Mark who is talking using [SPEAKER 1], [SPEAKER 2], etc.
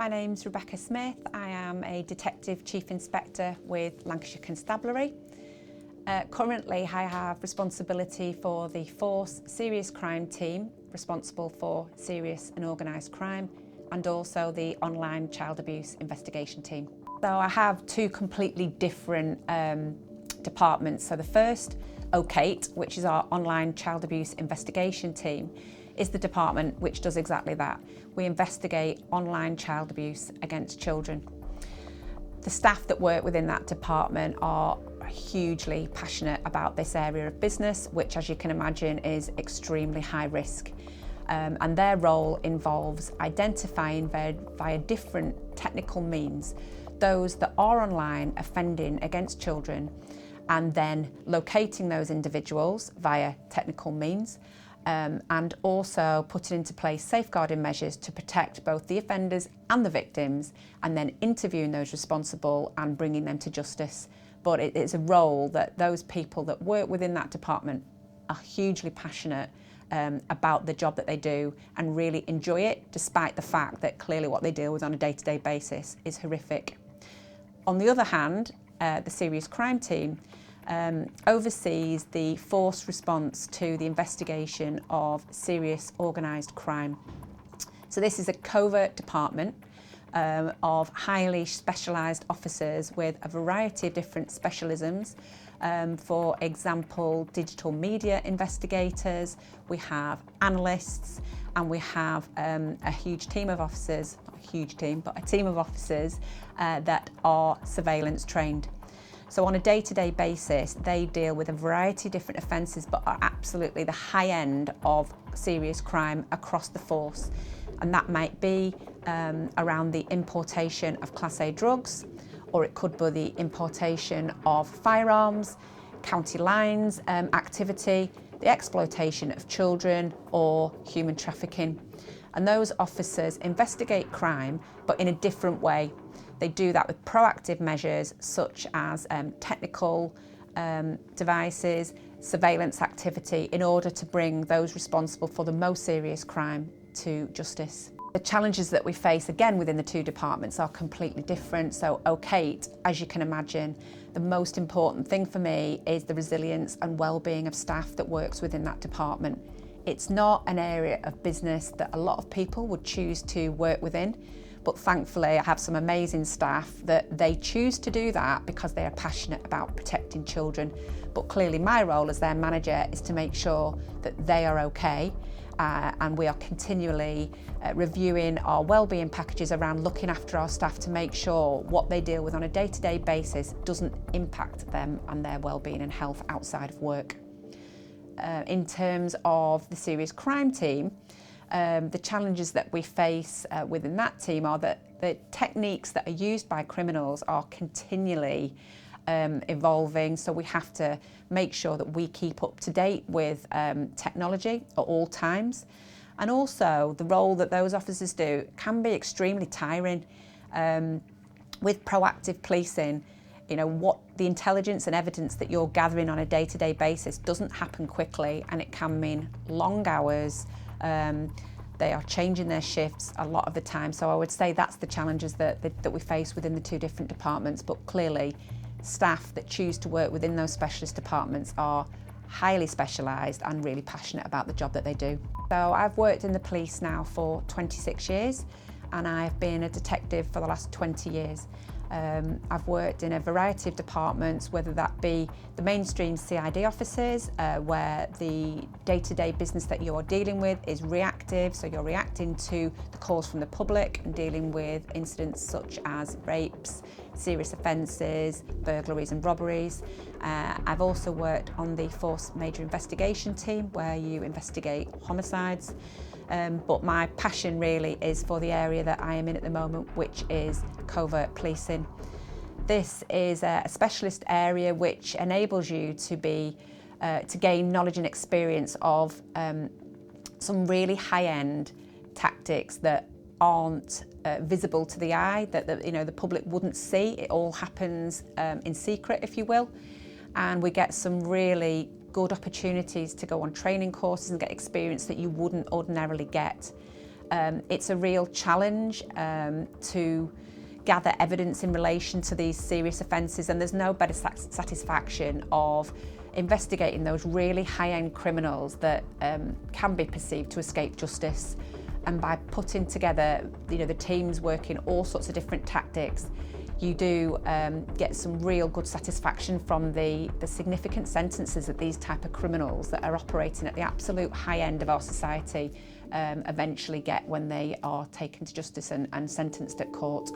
[SPEAKER 1] My name's Rebecca Smith. I am a Detective Chief Inspector with Lancashire Constabulary. Currently I have responsibility for the Force Serious Crime team, responsible for serious and organised crime, and also the online child abuse investigation team. So I have two completely different departments. So the first, OK8, which is our online child abuse investigation team, is the department which does exactly that. We investigate online child abuse against children. The staff that work within that department are hugely passionate about this area of business, which, as you can imagine, is extremely high risk. And their role involves identifying via different technical means those that are online offending against children, and then locating those individuals via technical means, and also putting into place safeguarding measures to protect both the offenders and the victims, and then interviewing those responsible and bringing them to justice. But it's a role that those people that work within that department are hugely passionate about the job that they do and really enjoy it, despite the fact that clearly what they deal with on a day-to-day basis is horrific. On the other hand, the serious crime team oversees the force response to the investigation of serious organised crime. So this is a covert department of highly specialised officers with a variety of different specialisms. For example, digital media investigators, we have analysts, and we have a huge team of officers, not a huge team, but a team of officers that are surveillance trained. So on a day-to-day basis, they deal with a variety of different offences, but are absolutely the high end of serious crime across the force. And that might be around the importation of Class A drugs, or it could be the importation of firearms, county lines activity, the exploitation of children, or human trafficking. And those officers investigate crime, but in a different way. They do that with proactive measures such as technical devices, surveillance activity, in order to bring those responsible for the most serious crime to justice. The challenges that we face, again, within the two departments are completely different. So OK8, as you can imagine, the most important thing for me is the resilience and well-being of staff that works within that department. It's not an area of business that a lot of people would choose to work within, but thankfully I have some amazing staff that they choose to do that because they are passionate about protecting children. But clearly my role as their manager is to make sure that they are okay, and we are continually reviewing our wellbeing packages around looking after our staff to make sure what they deal with on a day-to-day basis doesn't impact them and their wellbeing and health outside of work. In terms of the serious crime team, the challenges that we face within that team are that the techniques that are used by criminals are continually evolving, so we have to make sure that we keep up to date with technology at all times. And also the role that those officers do can be extremely tiring. With proactive policing, you know, what the intelligence and evidence that you're gathering on a day-to-day basis doesn't happen quickly, and it can mean long hours. They are changing their shifts a lot of the time, so I would say that's the challenges that we face within the two different departments. But clearly, staff that choose to work within those specialist departments are highly specialised and really passionate about the job that they do. So I've worked in the police now for 26 years, and I've been a detective for the last 20 years. I've worked in a variety of departments, whether that be the mainstream CID offices, where the day-to-day business that you're dealing with is reactive, so you're reacting to the calls from the public and dealing with incidents such as rapes, serious offences, burglaries and robberies. I've also worked on the Force Major Investigation team, where you investigate homicides. But my passion really is for the area that I am in at the moment, which is covert policing. This is a specialist area which enables you to gain knowledge and experience of some really high-end tactics that aren't visible to the eye, that the public wouldn't see. It all happens in secret, if you will, and we get some really good opportunities to go on training courses and get experience that you wouldn't ordinarily get. It's a real challenge to gather evidence in relation to these serious offences, and there's no better satisfaction of investigating those really high-end criminals that can be perceived to escape justice. And by putting together, the teams working all sorts of different tactics, you do get some real good satisfaction from the significant sentences that these type of criminals that are operating at the absolute high end of our society eventually get when they are taken to justice and sentenced at court.